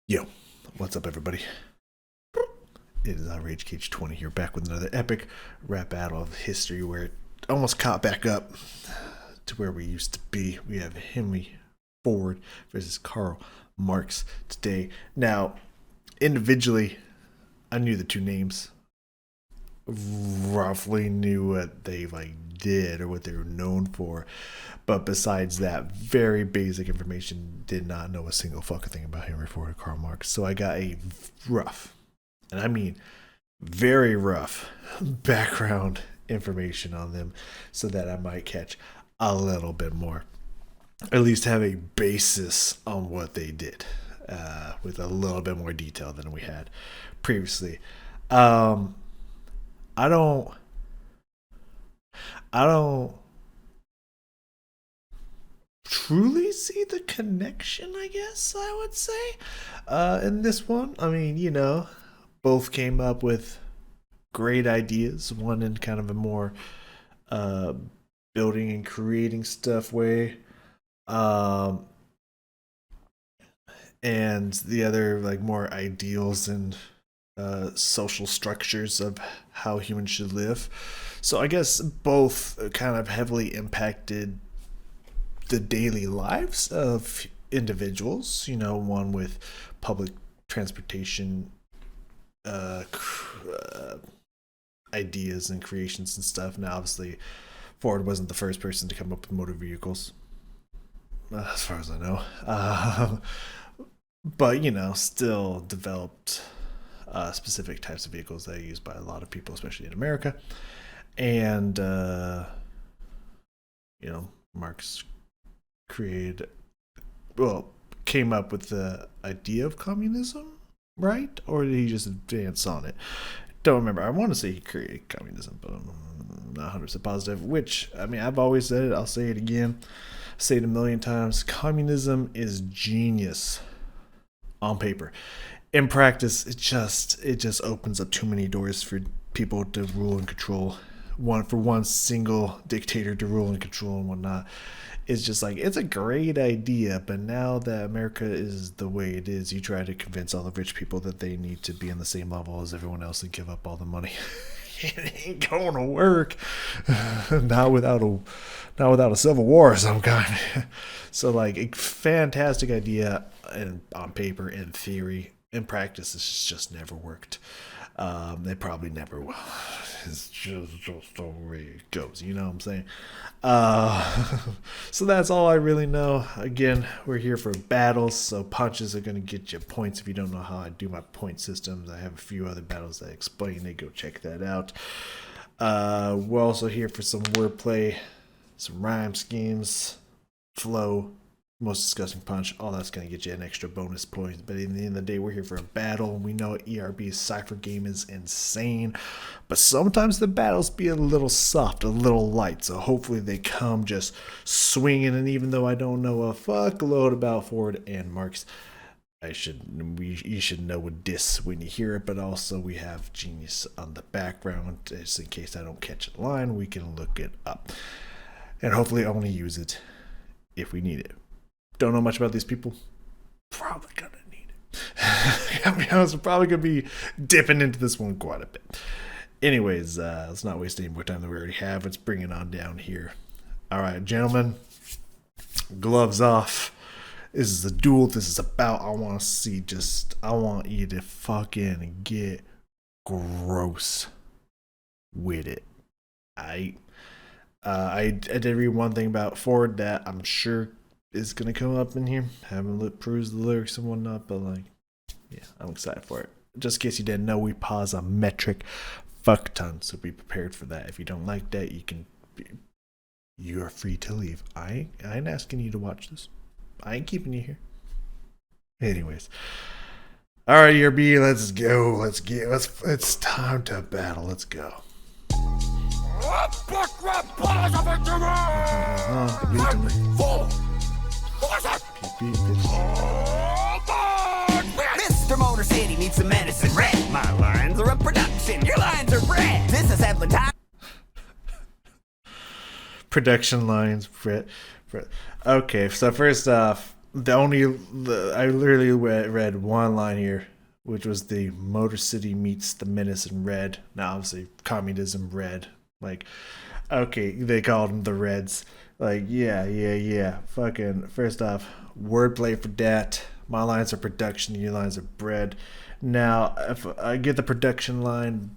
Yo, what's up, everybody? It is Rage Cage 20 here, back with another epic rap battle of history where it almost caught back up to where we used to be. We have Henry Ford versus Karl Marx today. Now, individually, I knew the two names, roughly knew what they did or what they were known for, but besides that very basic information, did not know a single fucking thing about Henry Ford or Karl Marx. So I got a rough, and I mean very rough, background information on them so that I might catch a little bit more, at least have a basis on what they did, with a little bit more detail than we had previously. I don't I don't truly see the connection, I guess I would say. In this one, I mean, both came up with great ideas. One in kind of a more uh, building and creating stuff way, um, and the other like more ideals and social structures of how humans should live. So I guess both kind of heavily impacted the daily lives of individuals. One with public transportation ideas and creations and stuff. Now, obviously, Ford wasn't the first person to come up with motor vehicles, as far as I know. But still developed specific types of vehicles that are used by a lot of people, especially in America. And Marx created, well, came up with the idea of communism, right? Or did he just advance on it? Don't remember. I want to say he created communism, but I'm not 100% positive. Which, I mean, I've always said it. I'll say it again. Say it a million times. Communism is genius on paper. In practice, it just opens up too many doors for people to rule and control. One single dictator to rule and control and whatnot. It's just like, it's a great idea, but now that America is the way it is, you try to convince all the rich people that they need to be on the same level as everyone else and give up all the money. It ain't going to work. Not without a civil war of some kind. So like, a fantastic idea and on paper, in theory. In practice, it's just never worked. They probably never will. It's just the way it goes. You know what I'm saying? Uh, so that's all I really know. Again, we're here for battles, so punches are going to get you points. If you don't know how I do my point systems, I have a few other battles that explain it. Go check that out. We're also here for some wordplay, some rhyme schemes, flow, most disgusting punch. All that's going to get you an extra bonus point. But in the end of the day, we're here for a battle. We know ERB's Cypher game is insane, but sometimes the battles be a little soft, a little light. So hopefully they come just swinging. And even though I don't know a fuckload about Ford and Marx, you should know this when you hear it. But also we have genius on the background, just in case I don't catch a line. We can look it up, and hopefully only use it if we need it. Don't know much about these people. Probably gonna need it. I'll be honest, I'm probably gonna be dipping into this one quite a bit. Anyways, let's not waste any more time than we already have. Let's bring it on down here. All right, gentlemen, gloves off. This is a duel. This is about. I want you to fucking get gross with it. I did read one thing about Ford that I'm sure is gonna come up in here. Haven't perused the lyrics and whatnot, but yeah, I'm excited for it. Just in case you didn't know, we pause a metric fuck ton, so be prepared for that. If you don't like that, you are free to leave. I ain't asking you to watch this. I ain't keeping you here. Anyways, all right, ERB, let's go. It's time to battle. Let's go. Mr. Motor City needs some medicine. Red. My lines are a production. Your lines are bred. This is advertising. Production lines, Brett. Okay, so first off, I literally read one line here, which was the Motor City meets the Menace in red. Now, obviously, communism red. Like, okay, they called them the Reds. Like, yeah. Fucking, first off, wordplay for that. My lines are production, your lines are bread. Now, if I get the production line,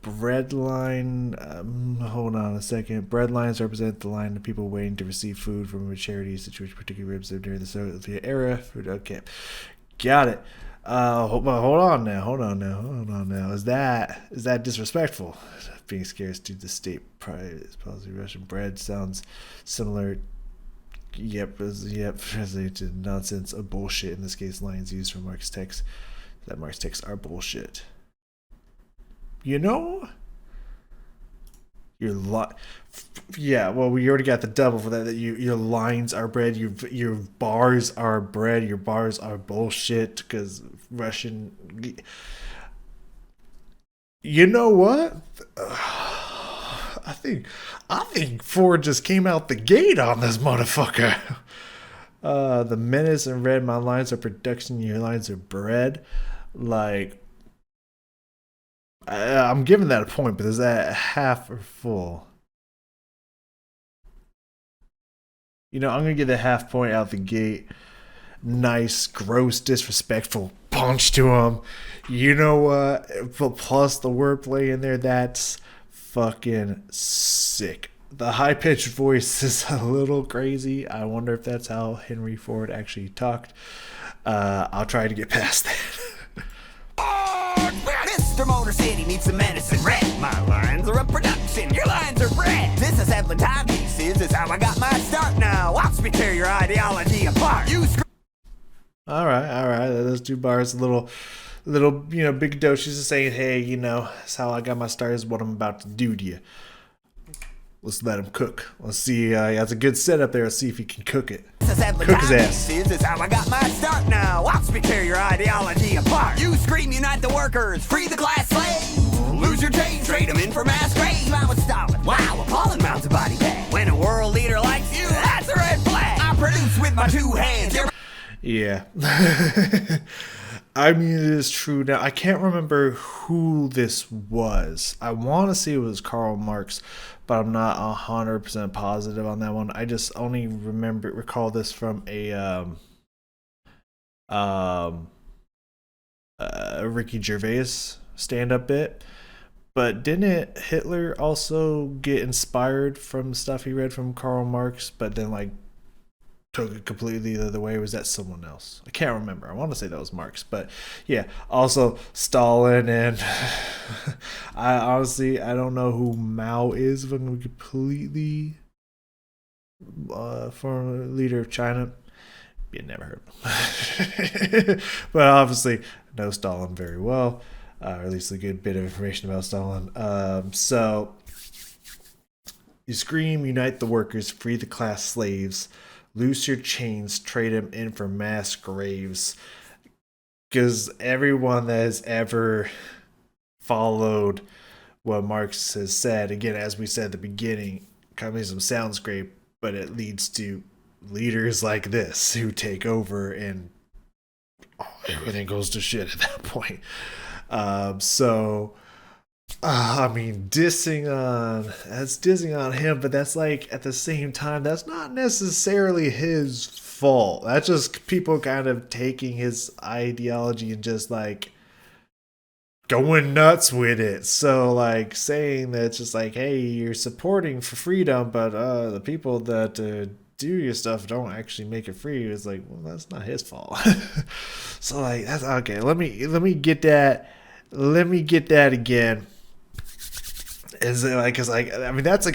bread line, hold on a second. Bread lines represent the line of people waiting to receive food from a charity situation, particularly represented during the Soviet era. Okay, got it. Hold on now. Is that disrespectful? Being scarce to the state private policy. Russian bread sounds similar. Yep, translated nonsense of bullshit. In this case, lines used from Marx text. That Marx texts are bullshit. You know, yeah. Well, we already got the double for that. That your lines are bread. Your bars are bread. Your bars are bullshit because Russian. You know what? I think Ford just came out the gate on this motherfucker. The Menace and red. My lines are production. Your lines are bread. Like, I'm giving that a point, but is that half or full? You know, I'm gonna give the half point out the gate. Nice, gross, disrespectful punch to him. You know what? Plus the wordplay in there, that's fucking sick. The high pitched voice is a little crazy. I wonder if that's how Henry Ford actually talked. I'll try to get past that. Mr. Motor City needs some medicine red. My lines are a production, your lines are bread. Disassembling timepieces is how I got my start now. Watch me tear your ideology apart. All right. Those two bars, little, Big Doshis is saying, hey, that's how I got my start. Is what I'm about to do to you. Let's let him cook. Let's see. He has a good setup there. Let's see if he can cook it. Cook his ass. Is how I got my start now. Watch me tear your ideology apart. You scream, unite the workers, free the class slaves. Lose your change, trade them in for mass graves. I was Stalin. Wow, appalling amounts of body bag. When a world leader likes you, that's a red flag. I produce with my two hands. Yeah. I mean, it is true. Now, I can't remember who this was. I want to say it was Karl Marx, but I'm not 100% positive on that one. I just only recall this from a Ricky Gervais stand-up bit. But didn't Hitler also get inspired from stuff he read from Karl Marx, but then took it completely the other way? Or was that someone else? I can't remember. I want to say that was Marx, but yeah. Also Stalin, and I don't know who Mao is. If I'm going to completely former leader of China. You never heard of him. But obviously know Stalin very well, or at least a good bit of information about Stalin. So you scream, unite the workers, free the class slaves. Loose your chains, trade them in for mass graves. Because everyone that has ever followed what Marx has said, again, as we said at the beginning, communism sounds great, but it leads to leaders like this who take over and everything goes to shit at that point. I mean, dissing on him, but that's at the same time, that's not necessarily his fault. That's just people kind of taking his ideology and just going nuts with it. So saying that it's just hey, you're supporting for freedom, but the people that do your stuff don't actually make it free. It's well, that's not his fault. So that's okay. Let me get that. Let me get that again. Is it I mean, that's a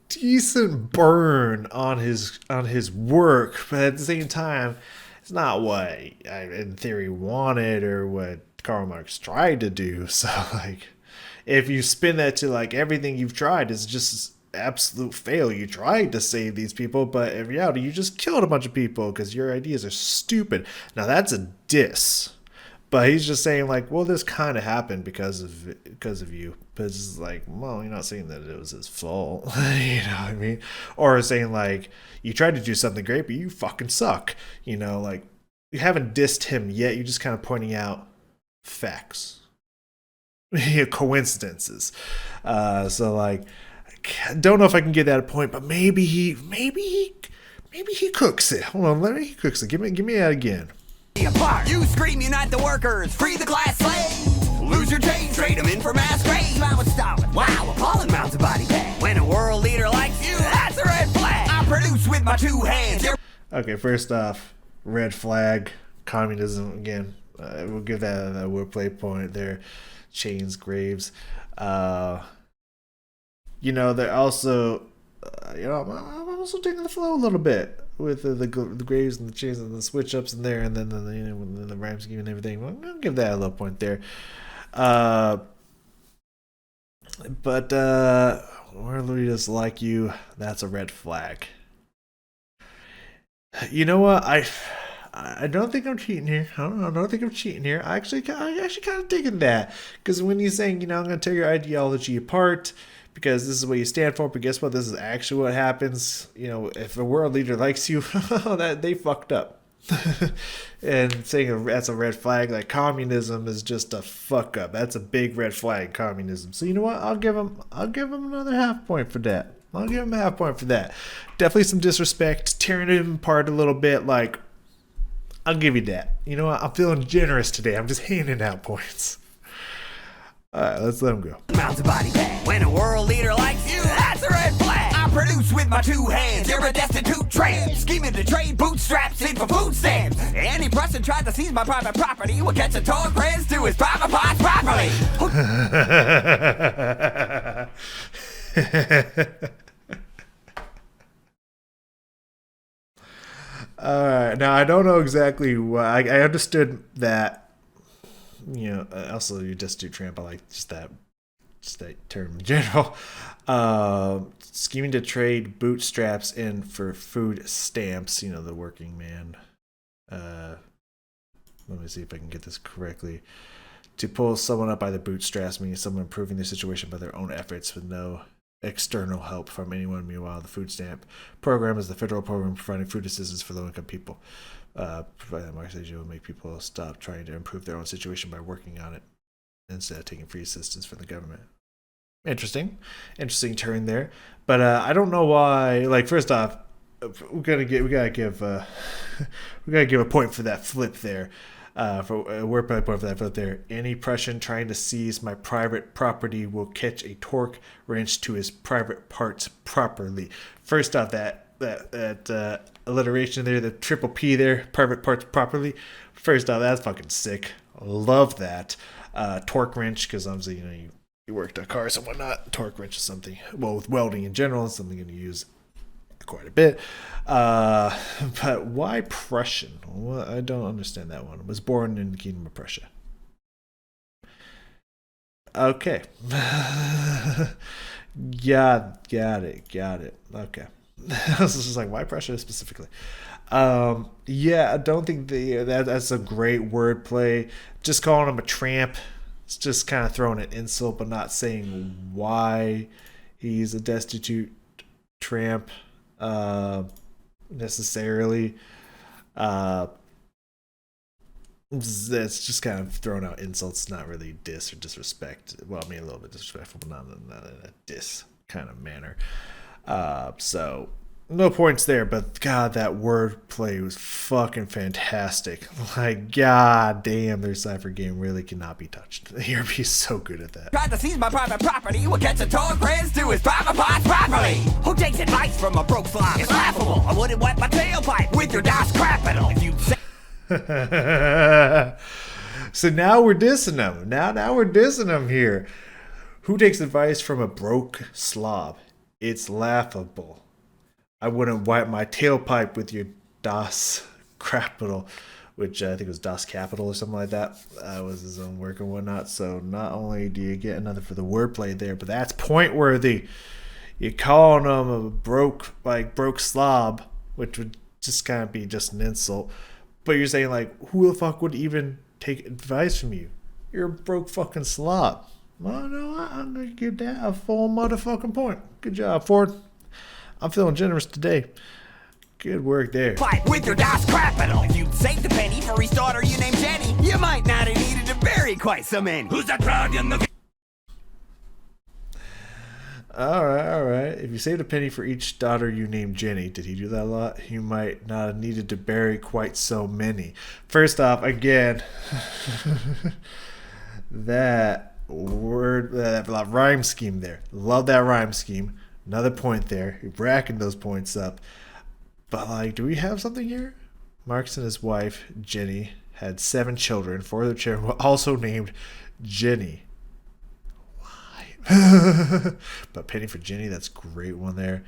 decent burn on his work, but at the same time, it's not what I in theory wanted or what Karl Marx tried to do. So if you spin that to everything you've tried is just absolute fail. You tried to save these people, but in reality, you just killed a bunch of people because your ideas are stupid. Now that's a diss. But he's just saying like, well, this kind of happened because of you. But it's like, well, you're not saying that it was his fault. You know what I mean? Or saying like, you tried to do something great, but you fucking suck. You know, like you haven't dissed him yet. You're just kind of pointing out facts, coincidences. So like, I don't know if I can get that a point, but maybe he cooks it. Hold on, let me cooks it. Give me that again. Apart. You scream, unite the workers, free the class slave. Lose your chains, trade them in for mass graves. I would stop it. Wow, appalling amounts of body bag. When a world leader likes you, that's a red flag. I produce with my two hands. Okay, first off, red flag, communism again. We'll give that a wordplay point there. Chains, graves. You know, they're also, I'm also taking the flow a little bit with the graves and the chains and the switch ups in there, and then the rhyme scheme and everything. I'll give that a little point there. But world leaders like you, that's a red flag. You know what? I don't think I'm cheating here. I don't think I'm cheating here. I actually kind of digging that, because when he's saying, you know, I'm going to tear your ideology apart because this is what you stand for, but guess what? This is actually what happens. You know, if a world leader likes you, that they fucked up. And saying that's a red flag, like communism is just a fuck up. That's a big red flag, communism. So you know what? I'll give him another half point for that. I'll give him a half point for that. Definitely some disrespect, tearing him apart a little bit. Like, I'll give you that. You know what? I'm feeling generous today. I'm just handing out points. All right, let's let him go. Amounts of body bag. When a world leader likes you, that's a red flag. I produce with my two hands. You're a destitute tramp. Scheming to trade bootstraps in for food stamps. Any person tried to seize my private property will catch a torn prince to his private parts properly. All right. Now I don't know exactly what I understood that. You know, also you just do tramp. I like just that term in general. Scheming to trade bootstraps in for food stamps. You know, the working man. Let me see if I can get this correctly. To pull someone up by the bootstraps means someone improving their situation by their own efforts with no external help from anyone. Meanwhile, the food stamp program is the federal program providing food assistance for low-income people. Providing that Marx will make people stop trying to improve their own situation by working on it instead of taking free assistance from the government. Interesting turn there. But I don't know why. Like, first off, we gotta give a point for that flip there. For a wordplay point for that flip there. Any Prussian trying to seize my private property will catch a torque wrench to his private parts properly. First off, that alliteration there, the triple P there, private parts properly. First off, that's fucking sick. Love that. Torque wrench, because obviously, you know, you worked on cars and whatnot. Torque wrench is something, well, with welding in general, it's something you're going to use quite a bit. But why Prussian? Well, I don't understand that one. Was born in the Kingdom of Prussia. Okay. Got it. Okay. I was just like, why Prussia specifically? Yeah, I don't think that's a great wordplay. Just calling him a tramp, it's just kind of throwing an insult, but not saying why he's a destitute tramp necessarily. It's just kind of throwing out insults, not really diss or disrespect. Well, I mean, a little bit disrespectful, but not in a diss kind of manner. So no points there, but God, that wordplay was fucking fantastic. Like, god damn, their cipher game really cannot be touched. The ERP is so good at that. Tried to seize my private property will catch a torn prince to his private parts properly. Who takes advice from a broke slob? It's laughable. I wouldn't wipe my tailpipe with your DOS capital. If you'd say so now we're dissing them. Now we're dissing them here. Who takes advice from a broke slob? It's laughable. I wouldn't wipe my tailpipe with your DOS capital, which I think was DOS Capital or something like that. Was his own work and whatnot. So not only do you get another for the wordplay there, but that's point worthy. You're calling him a broke slob, which would just kind of be just an insult. But you're saying, like, who the fuck would even take advice from you. You're a broke fucking slob. Well, no, I'm gonna give that a full motherfucking point. Good job, Ford. I'm feeling generous today. Good work there. Fight with your Das Capital. If you'd saved a penny for each daughter you named Jenny, you might not have needed to bury quite so many. Who's that proud in the... All right. If you saved a penny for each daughter you named Jenny, did he do that a lot? You might not have needed to bury quite so many. First off, again, that word, that rhyme scheme there. Love that rhyme scheme. Another point there. You're racking those points up. But, like, do we have something here? Marx and his wife, Jenny, had 7 children. 4 of their children were also named Jenny. But penny for Jenny, that's a great one there.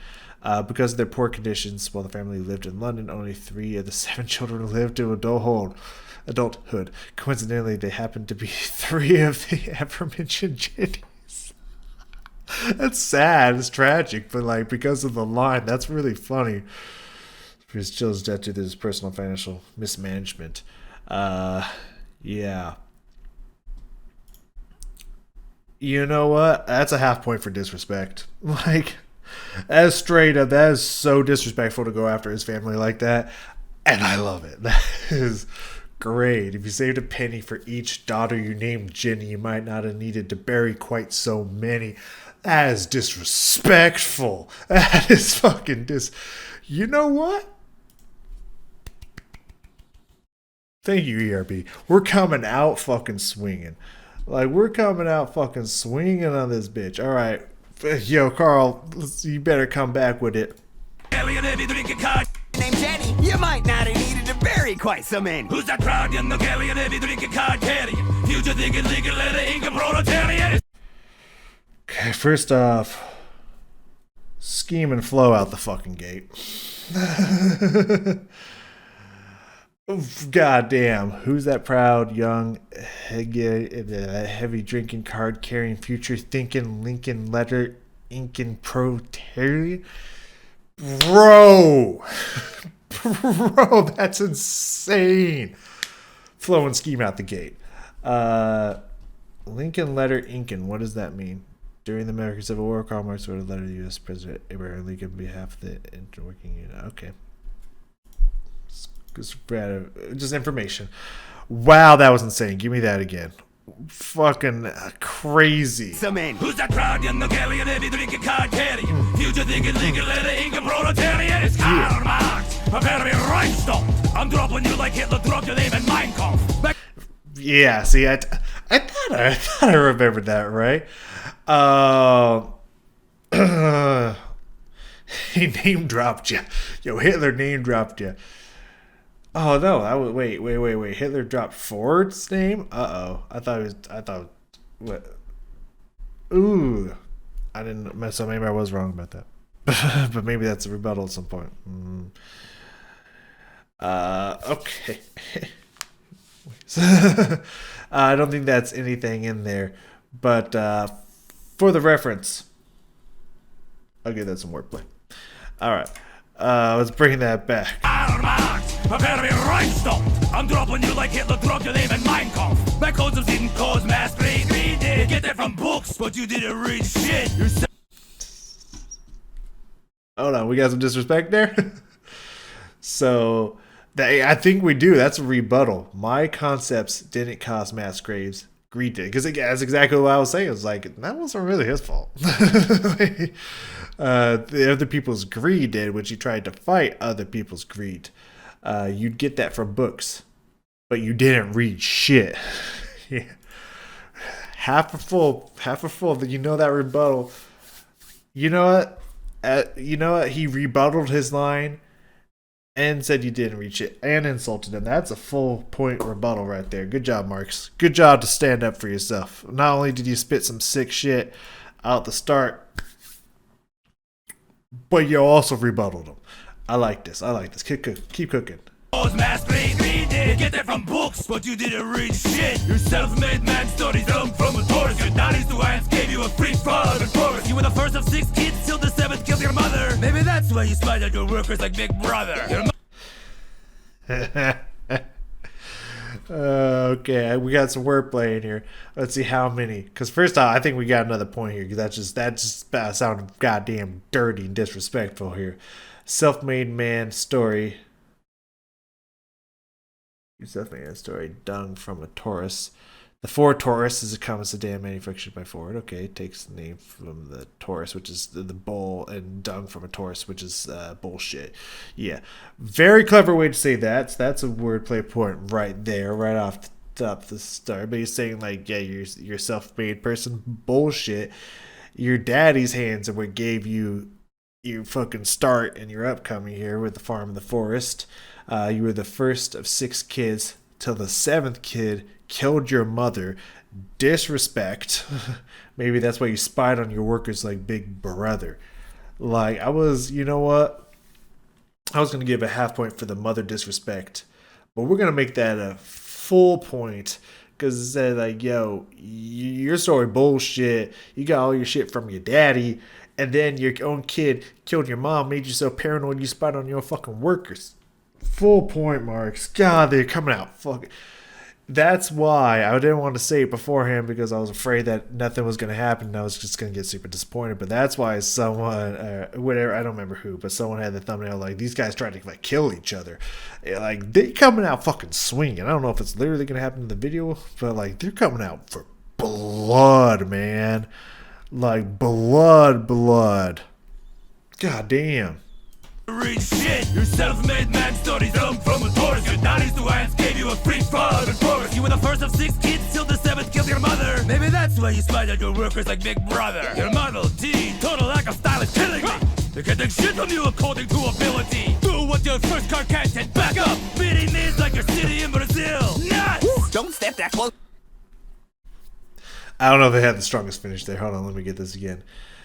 Because of their poor conditions, while the family lived in London, only 3 of the 7 children lived to adulthood. Coincidentally, they happened to be 3 of the aforementioned Jennies. That's sad. It's tragic, but like because of the line, that's really funny. His children's death due to his personal financial mismanagement. Yeah. You know what? That's a half point for disrespect. Like, as straight up, that is so disrespectful to go after his family like that. And I love it. That is great. If you saved a penny for each daughter you named Jenny, you might not have needed to bury quite so many. That is disrespectful. That is fucking You know what? Thank you, ERB. We're coming out fucking swinging. Like, we're coming out fucking swinging on this bitch. All right. Yo, Karl, you better come back with it. Named Jenny, you might not have needed to bury quite so many. Who's that proud young Italian heavy drinking card carrying? Future thinking legal letter Inca proletariat. Okay, first off, scheme and flow out the fucking gate. God damn, who's that proud, young, heavy drinking, card carrying, future thinking, Lincoln letter, inking proletariat? Bro, that's insane. Flow and scheme out the gate. Lincoln letter, Incan, what does that mean? During the American Civil War, Karl Marx wrote a letter to U.S. President Abraham Lincoln on behalf of the interworking unit. Okay. Just information. Wow, that was insane. Give me that again. Fucking crazy. Who's that proud young Italian heavy drinking card carrying? Future thinking legal letter Inca proletariat. It's Karl Marx. Prepare to be rhinestone. I'm dropping you like Hitler dropped your name in Mein Kampf. Yeah, see, I thought I remembered that, right? He name dropped you. Yo, Hitler name dropped you. Oh no! Wait. Hitler dropped Ford's name. I thought. What? Ooh, I didn't. So maybe I was wrong about that. But maybe that's a rebuttal at some point. Okay. I don't think that's anything in there, but for the reference, I'll give that some wordplay. All right, let's bring that back. Prepare to be rhinestone. I'm dropping you like Hitler dropped your name in Mein Kampf. My codes of didn't cause mass grave. You get that from books, but you didn't read shit. Hold on, we got some disrespect there. So, I think we do. That's a rebuttal. My concepts didn't cause mass graves. Greed did. Because that's exactly what I was saying. It was like, that wasn't really his fault. The other people's greed did, which he tried to fight other people's greed. You'd get that from books, but you didn't read shit. Yeah. Half a full. You know that rebuttal. You know what? He rebutted his line and said you didn't read shit and insulted him. That's a full point rebuttal right there. Good job, Marx. Good job to stand up for yourself. Not only did you spit some sick shit out the start, but you also rebutted him. I like this. Keep cooking. Get that from books, but you didn't read shit. Your self-made man studies them from a tourist. Your daddy's two hands gave you a free fall and forest. You were the first of 6 kids till the 7th killed your mother. Maybe that's why you smiled at your workers like Big Brother. Okay, we got some wordplay in here. Let's see how many. Because first off, I think we got another point here. Because that sounded goddamn dirty and disrespectful here. Self-made man story. Self-made man story. Dung from a Taurus. The Ford Taurus is a common sedan manufactured by Ford. Okay, it takes the name from the Taurus, which is the bull, and dung from a Taurus, which is bullshit. Yeah, very clever way to say that. So that's a wordplay point right there, right off the top of the start. But he's saying like, yeah, you're a self-made person. Bullshit. Your daddy's hands are what gave you your fucking start and your upcoming here with the farm in the forest. You were the first of 6 kids till the 7th kid killed your mother. Disrespect. Maybe that's why you spied on your workers like Big Brother. Like, you know what? I was going to give a half point for the mother disrespect, but we're going to make that a full point because it said, like, yo, your story bullshit. You got all your shit from your daddy, and then your own kid killed your mom, made you so paranoid you spied on your fucking workers. Full point, Marx. God, they're coming out fucking. That's why I didn't want to say it beforehand because I was afraid that nothing was going to happen and I was just going to get super disappointed. But that's why someone, whatever, I don't remember who, but someone had the thumbnail like, these guys trying to like kill each other. Like, they coming out fucking swinging. I don't know if it's literally going to happen in the video, but like, they're coming out for blood, man. Like, blood. God damn. Read shit, your self-made man stories come from a Taurus. Your daddy's the ones gave you a free fall and progress. You were the first of 6 kids till the 7th killed your mother. Maybe that's why you spied on your workers like Big Brother. Your Model T, total lack of style is killing me. They're getting shit from you according to ability. Do what your first car can't and back up. Beating this like your city in Brazil. Nuts! Don't step that close. I don't know if they had the strongest finish there. Hold on, let me get this again.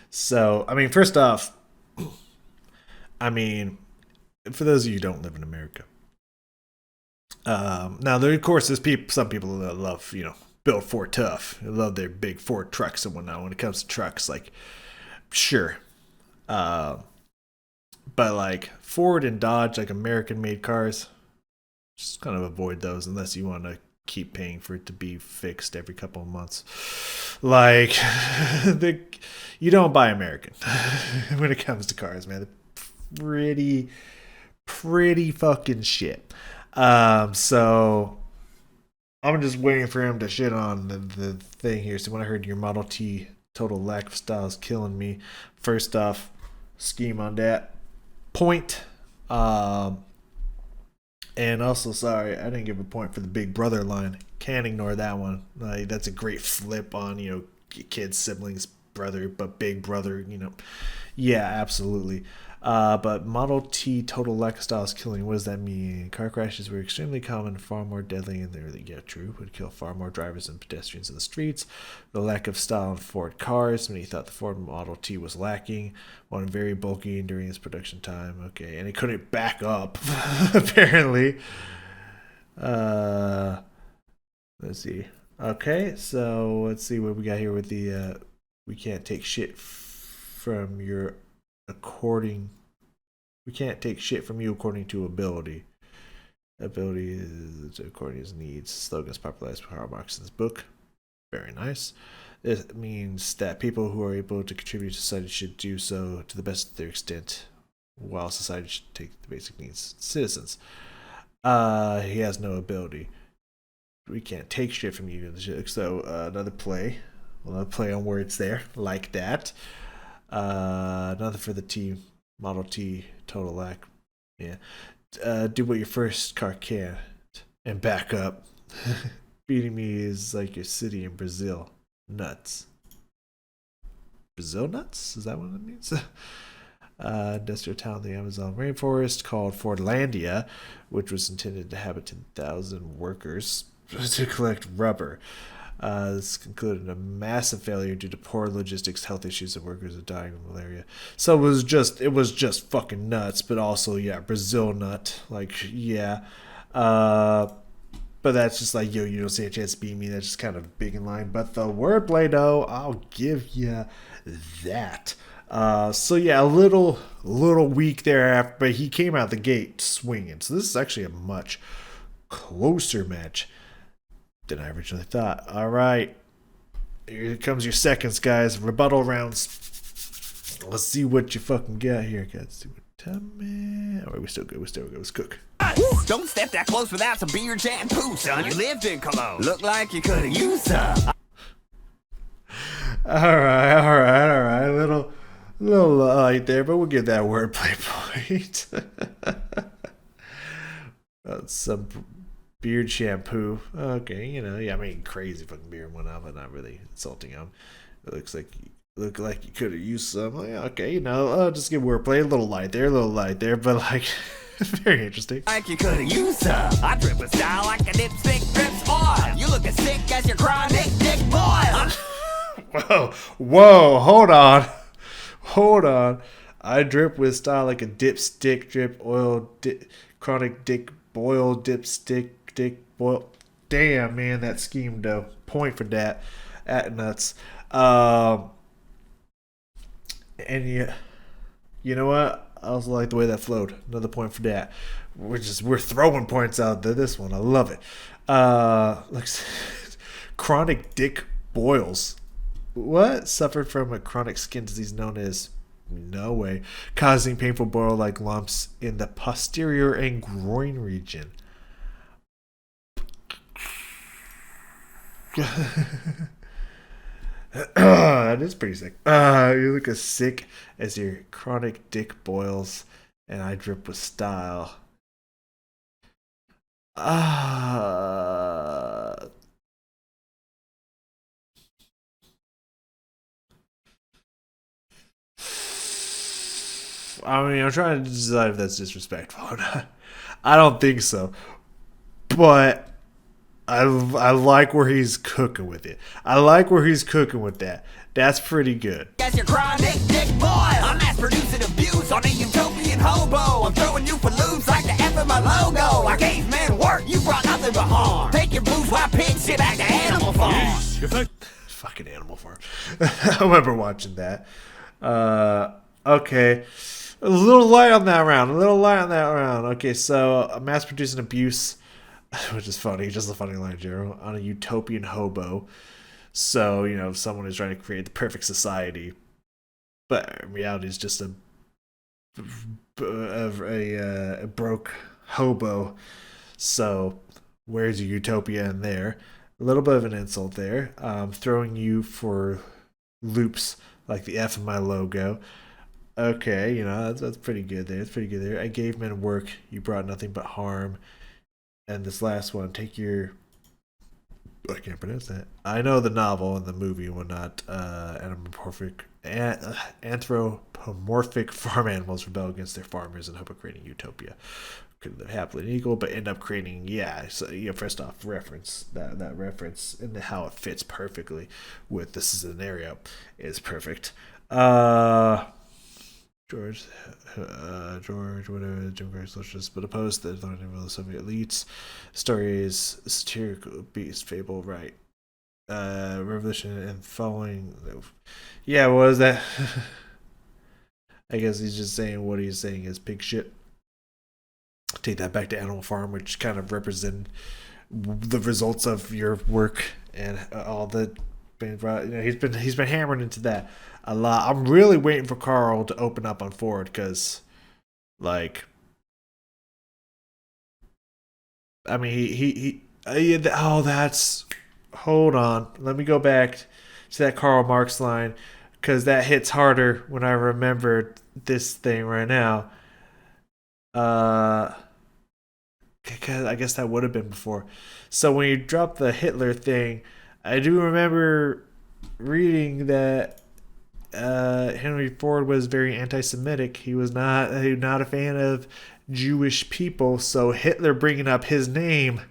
So, I mean, first off, for those of you who don't live in America, now there of course there's some people that love, build Ford tough. They love their big Ford trucks and whatnot. When it comes to trucks, like, sure, but like Ford and Dodge, like American-made cars, just kind of avoid those unless you want to keep paying for it to be fixed every couple of months. Like, you don't buy American when it comes to cars, man. Pretty fucking shit. So I'm just waiting for him to shit on the thing here. So when I heard your Model T total lack of style is killing me, first off, scheme on that point. And also, sorry, I didn't give a point for the Big Brother line. Can't ignore that one. Like, that's a great flip on, kids, siblings, brother, but Big Brother, Yeah, absolutely. But Model T total lack of style is killing. What does that mean? Car crashes were extremely common, far more deadly, and they're true. Would kill far more drivers and pedestrians in the streets. The lack of style in Ford cars. Many thought the Ford Model T was lacking. One very bulky during its production time. Okay, and it couldn't back up apparently. Let's see. Okay, so let's see what we got here with the. We can't take shit from your. We can't take shit from you according to ability. Ability is according to his needs. Slogans popularized by Karl Marx's book. Very nice. It means that people who are able to contribute to society should do so to the best of their extent, while society should take the basic needs of citizens. He has no ability. We can't take shit from you. So another play on words there, like that. Nothing for the Model T total lack. Yeah. Do what your first car can and back up. Beating me is like your city in Brazil. Nuts. Brazil nuts? Is that what it means? Industrial town in the Amazon rainforest called Fordlandia, which was intended to have 10,000 workers to collect rubber. This concluded a massive failure due to poor logistics, health issues, and workers are dying of malaria. So it was just fucking nuts, but also, yeah, Brazil nut. Like, yeah. But that's just like, yo, you don't see a chance to beat me. That's just kind of big in line. But the wordplay, though, I'll give you that. So yeah, a little weak there, but he came out the gate swinging. So this is actually a much closer match than I originally thought. All right. Here comes your seconds, guys. Rebuttal rounds. Let's see what you fucking got here, guys. Tell me. All right, we're still good. We're still good. Let's cook. Don't step that close without some beard shampoo, son. You lived in Cologne. Look like you could've used some. All right. A little light there, but we'll give that wordplay point. Some beard shampoo. Okay, I mean, crazy fucking beard and whatnot, but not really insulting him. It looks like you could have used some. Like, okay, just give wordplay a little light there, but like, very interesting. Like you could've used some. I drip with style like a dipstick drips oil. You look as sick as your chronic dick boil. Whoa, hold on. I drip with style like a dipstick drip oil, chronic dick boil, dipstick dick boil. Damn, man, that schemed though. Point for that. At nuts. And you know what? I also like the way that flowed. Another point for that. We're throwing points out there. This one, I love it. Chronic dick boils. What? Suffered from a chronic skin disease known as, no way, causing painful boil-like lumps in the posterior and groin region. That is pretty sick. You look as sick as your chronic dick boils, and I drip with style. I mean, I'm trying to decide if that's disrespectful or not. I don't think so. But I like where he's cooking with it. I like where he's cooking with that. That's pretty good. As your chronic dick boil. I'm mass producing abuse on a utopian hobo. I'm throwing you for loops like the F of my logo. I gave men work, you brought nothing but harm. Take your bourgeois pig shit back to Animal Farm. Fucking Animal Farm. I remember watching that. Okay. A little light on that round. Okay, so mass producing abuse, which is funny, just a funny line, Gerald, on a utopian hobo. So, someone is trying to create the perfect society, but in reality is just a broke hobo. So, where's your utopia in there? A little bit of an insult there. Throwing you for loops like the F in my logo. Okay, that's pretty good there. I gave men work, you brought nothing but harm. And this last one, I can't pronounce that. I know the novel and the movie and whatnot. Anthropomorphic farm animals rebel against their farmers in hope of creating utopia. Could live happily and equal, but end up creating, first off, reference that reference and how it fits perfectly with this scenario is perfect. George, whatever, Jim Carrey socialist, but opposed to the Soviet elites. Story is satirical, beast, fable, right? Revolution and following. Yeah, what is that? I guess he's just saying what he's saying is pig shit. Take that back to Animal Farm, which kind of represent the results of your work and all the. He's been hammering into that a lot. I'm really waiting for Karl to open up on Ford because, I mean, hold on. Let me go back to that Karl Marx line because that hits harder when I remember this thing right now. Because I guess that would have been before. So when you drop the Hitler thing, I do remember reading that Henry Ford was very anti-Semitic. He was not a fan of Jewish people. So Hitler bringing up his name,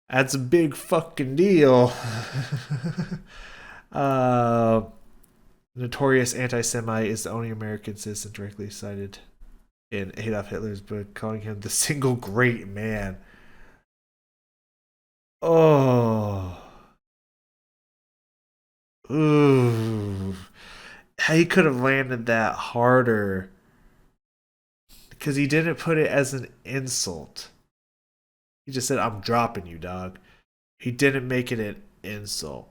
that's a big fucking deal. Notorious anti-Semite is the only American citizen directly cited in Adolf Hitler's book, calling him the single great man. Oh. Ooh. He could have landed that harder. Because he didn't put it as an insult. He just said, I'm dropping you, dog. He didn't make it an insult.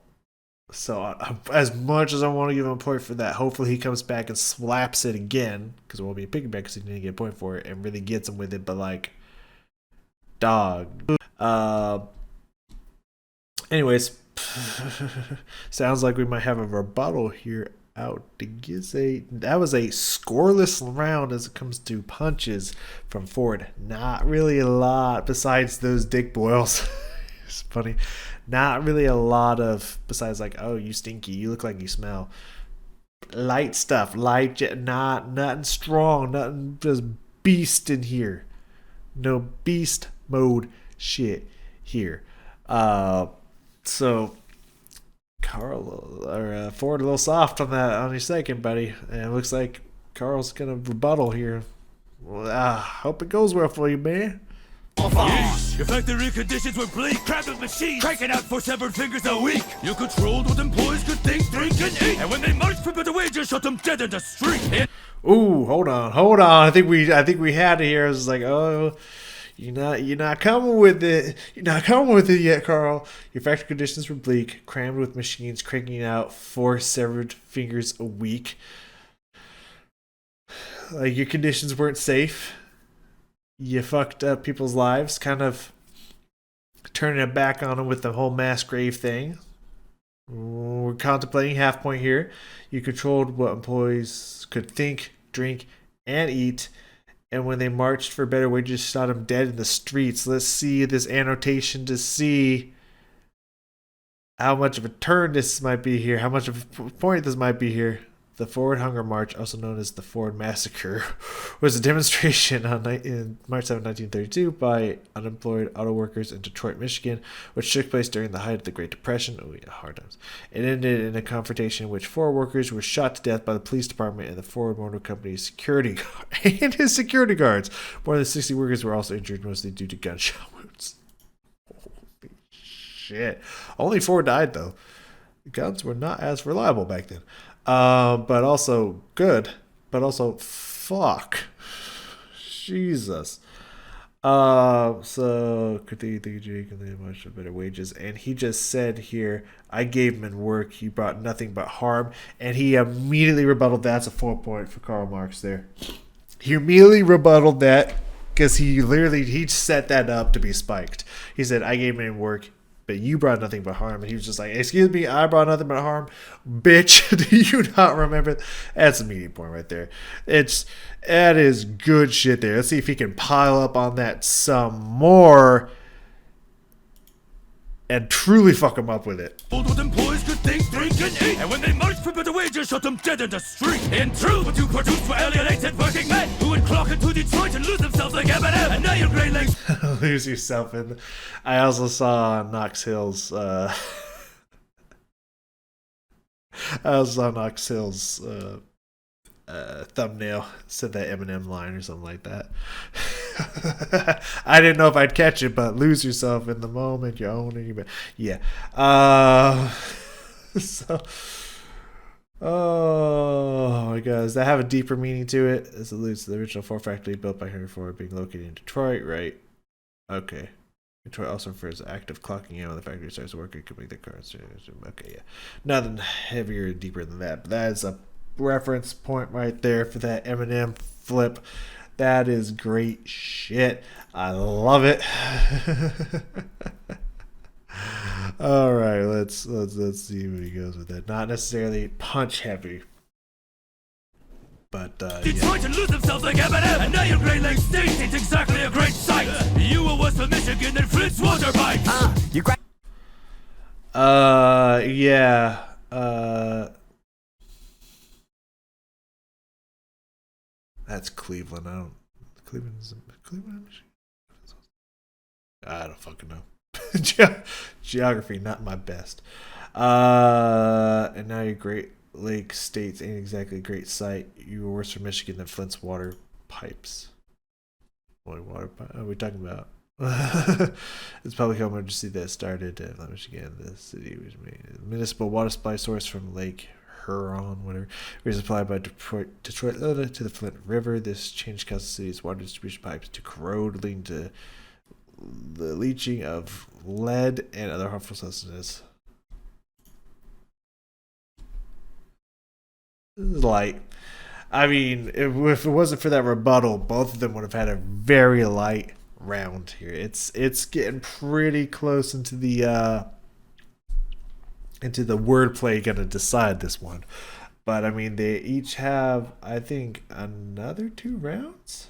So as much as I want to give him a point for that, hopefully he comes back and slaps it again, because it won't be a piggyback because he didn't get a point for it, and really gets him with it. But like, dog. Anyways, sounds like we might have a rebuttal here out to Gizzy. That was a scoreless round as it comes to punches from Ford. Not really a lot besides those dick boils. It's funny. Not really a lot of, besides like, oh, you stinky, you look like you smell. Light stuff, nothing strong, nothing just beast in here. No beast mode shit here. So Karl or Ford a little soft on that on your second, buddy, and it looks like Karl's gonna rebuttal here. Well, hope it goes well for you, man. Yeesh. Your factory conditions were bleak, crammed with machines, cranking out 4 severed fingers a week. You controlled what employees could think, drink, and eat. And when they marched for better wages, shot them dead in the street. Ooh, hold on. I think we had it here. I was like, oh, you're not coming with it. You're not coming with it yet, Karl. Your factory conditions were bleak, crammed with machines, cranking out 4 severed fingers a week. Like, your conditions weren't safe. You fucked up people's lives, kind of turning it back on them with the whole mass grave thing. We're contemplating half point here. You controlled what employees could think, drink, and eat. And when they marched for better wages, shot them dead in the streets. Let's see this annotation to see how much of a turn this might be here. How much of a point this might be here. The Ford Hunger March, also known as the Ford Massacre, was a demonstration in March 7, 1932 by unemployed auto workers in Detroit, Michigan, which took place during the height of the Great Depression. Oh yeah, hard times. It ended in a confrontation in which 4 workers were shot to death by the police department and the Ford Motor Company's security and his security guards. More than 60 workers were also injured, mostly due to gunshot wounds. Holy shit. Only 4 died, though. Guns were not as reliable back then. But also good. But also fuck. Jesus. So could they think Jake and they much better wages? And he just said here, I gave him in work. He brought nothing but harm. And he immediately rebutted. That's a 4 point for Karl Marx there. He immediately rebutted that because he set that up to be spiked. He said, I gave him in work, but you brought nothing but harm. And he was just like, excuse me, I brought nothing but harm? Bitch, do you not remember? That's a meeting point right there. That is good shit there. Let's see if he can pile up on that some more and truly fuck him up with it. What employees could think, drink, and eat. And when they marched for better wages, shot them dead in the street. In truth, what you produced were alienated working men who would clock into Detroit and lose themselves like Eminem. And now you're great legs. Lose yourself in. I also saw Knox Hill's. I also saw Knox Hill's thumbnail said that Eminem line or something like that. I didn't know if I'd catch it, but lose yourself in the moment, you own it. Yeah. So. Oh my God, does that have a deeper meaning to it? This alludes to the original Ford factory built by Henry Ford being located in Detroit, right? Okay. Detroit also refers to active clocking in when the factory starts working. Could make the cars. Okay, yeah. Nothing heavier or deeper than that. But that is a reference point right there for that Eminem flip. That is great shit. I love it. All right, let's see where he goes with that. Not necessarily punch heavy, but Detroit and lose themselves like Eminem. And now your Great Lakes State ain't exactly a great sight. You were west of Michigan and Flint's water pipes. Yeah. That's Cleveland. Cleveland, Michigan. I don't fucking know. Geography, not my best. And now your Great Lakes states ain't exactly a great sight. You were worse for Michigan than Flint's water pipes. What water pipe are we talking about? It's public health emergency that started in Michigan. The city was made a municipal water supply source from Lake Huron, whatever, was supplied by Detroit to the Flint River. This change caused the city's water distribution pipes to corrode, leading to the leaching of lead and other harmful substances. This is light. I mean, if it wasn't for that rebuttal, both of them would have had a very light round here. It's getting pretty close into the wordplay gonna decide this one. But I mean, they each have, I think, another 2 rounds.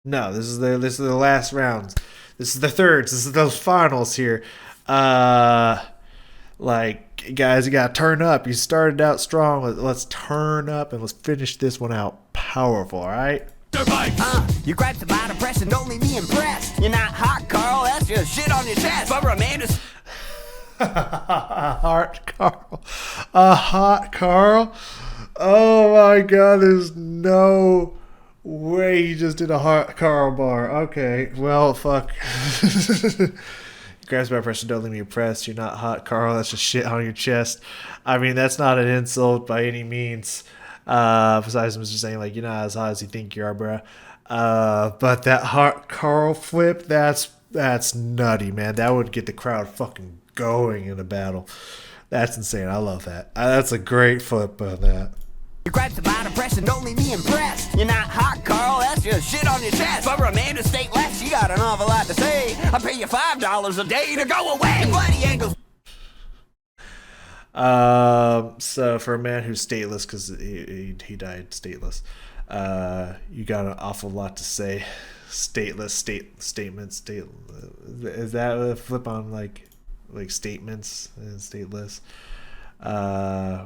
No, this is the last rounds. This is the thirds. This is the finals here. Like, guys, you gotta turn up. You started out strong. Let's turn up and let's finish this one out powerful. All right. You grab the bottom press and don't leave me impressed. You're not hot, Karl. That's just shit on your chest. But Amanda's hot Karl. A hot Karl. Oh my God! There's no way you just did a hot Karl bar. Okay, well, fuck. Grabs my pressure, don't leave me impressed. You're not hot, Karl. That's just shit on your chest. I mean, that's not an insult by any means. Besides him just saying, like, you're not as hot as you think you are, bruh. But that hot Karl flip, that's nutty, man. That would get the crowd fucking going in a battle. That's insane. I love that. That's a great flip on that. You grab the bottom press and don't leave me impressed. You're not hot, Karl. That's just shit on your chest. But Amanda state left, she got an awful lot to say. I pay you $5 a day to go away. Bloody ankles. So for a man who's stateless, because he died stateless, you got an awful lot to say. Stateless statements. Is that a flip on like statements and stateless?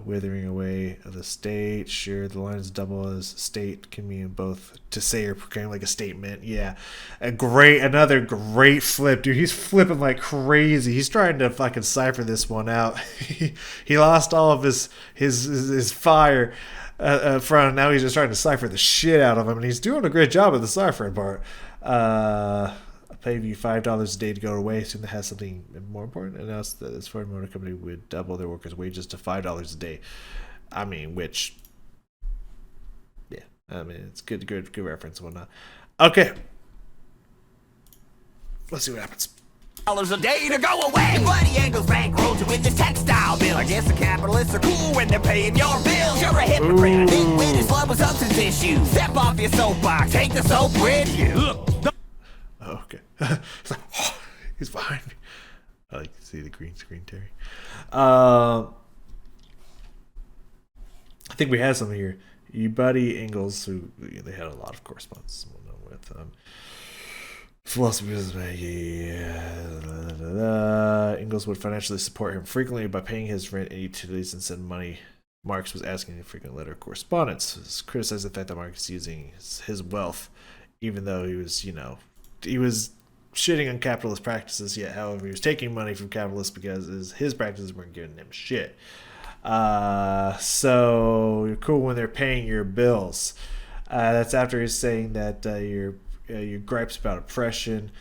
Withering away of the state. Sure, the lines double as state can mean both to say or proclaim, like a statement. Yeah, another great flip, dude. He's flipping like crazy. He's trying to fucking cipher this one out. He lost all of his fire front. Now he's just trying to cipher the shit out of him, and he's doing a great job of the ciphering part. I'll pay you $5 a day to go away. Assume that has something more important. Announced that this Ford Motor Company would double their workers' wages to $5 a day. I mean, which, yeah, I mean, it's good reference and whatnot. Okay, let's see what happens. $5 a day to go away. Bloody ankles bankrolled you with this textile bill. I guess the capitalists are cool when they're paying your bills. You're a hypocrite. I think with his love with substance issues. Step off your soapbox. Take the soap with you. Look. Okay. He's behind me. I like to see the green screen, Terry. I think we had some here. You buddy Ingalls, who they had a lot of correspondence with. Philosophy was Ingalls would financially support him frequently by paying his rent and utilities and send money. Marx was asking a frequent letter of correspondence. Criticized the fact that Marx is using his wealth, even though he was shitting on capitalist practices, yet however he was taking money from capitalists because his practices weren't giving him shit. So you're cool when they're paying your bills. That's after he's saying that your gripes about oppression,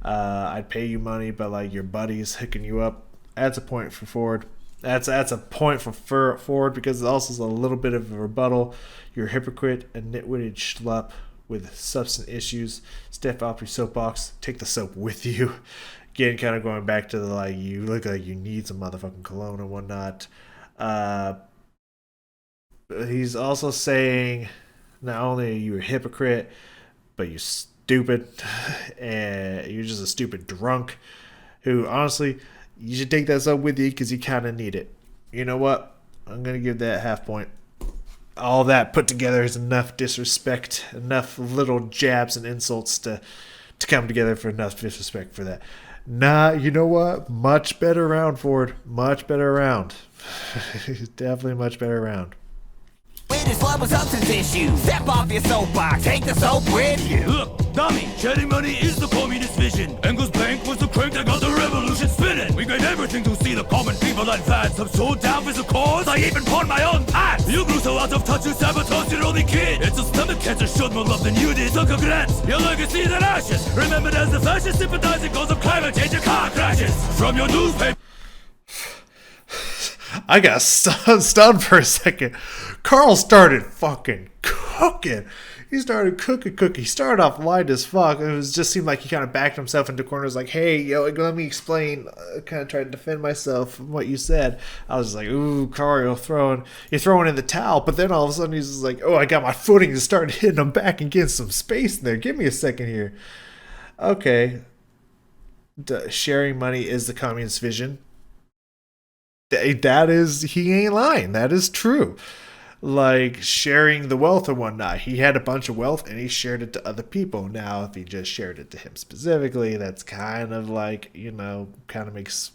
I'd pay you money, but like your buddy's hooking you up. That's a point for Ford. That's a point for Ford because it also is a little bit of a rebuttal. You're a hypocrite, a nitwitted schlup with substance issues. Step off your soapbox. Take the soap with you. Again, kind of going back to the like, you look like you need some motherfucking cologne and whatnot. He's also saying not only are you a hypocrite, but you're stupid, and you're just a stupid drunk who, honestly, you should take that soap with you because you kind of need it. You know what? I'm going to give that half point. All that put together is enough disrespect, enough little jabs and insults to come together for enough disrespect for that. Nah, you know what? Much better round, Ford. Much better round. Definitely much better round. With his love with substance issues. Step off your soapbox. Take the soap with you. Look, dummy, shedding money is the communist vision. Engels' bank was the crank that got the revolution spinning. We gave everything to see the common people advance. I'm so down for the cause, I even pawned my own pants. You grew so out of touch, you sabotage your only kid. It's a stomach cancer, showed more love than you did. Sucker grants, your legacy is in ashes. Remembered as the fascist sympathizing cause of climate change and car crashes. From your newspaper. I got stunned for a second. Karl started fucking cooking. He started cooking. He started off light as fuck. It was just seemed like he kind of backed himself into corners, like, "Hey, yo, let me explain." Kind of tried to defend myself from what you said. I was just like, "Ooh, Karl, you're throwing in the towel." But then all of a sudden he's just like, "Oh, I got my footing," and started hitting him back and getting some space in there. Give me a second here. Okay, sharing money is the communist vision. That is, he ain't lying. That is true. Like sharing the wealth and whatnot. He had a bunch of wealth and he shared it to other people. Now, if he just shared it to him specifically, that's kind of like, kind of makes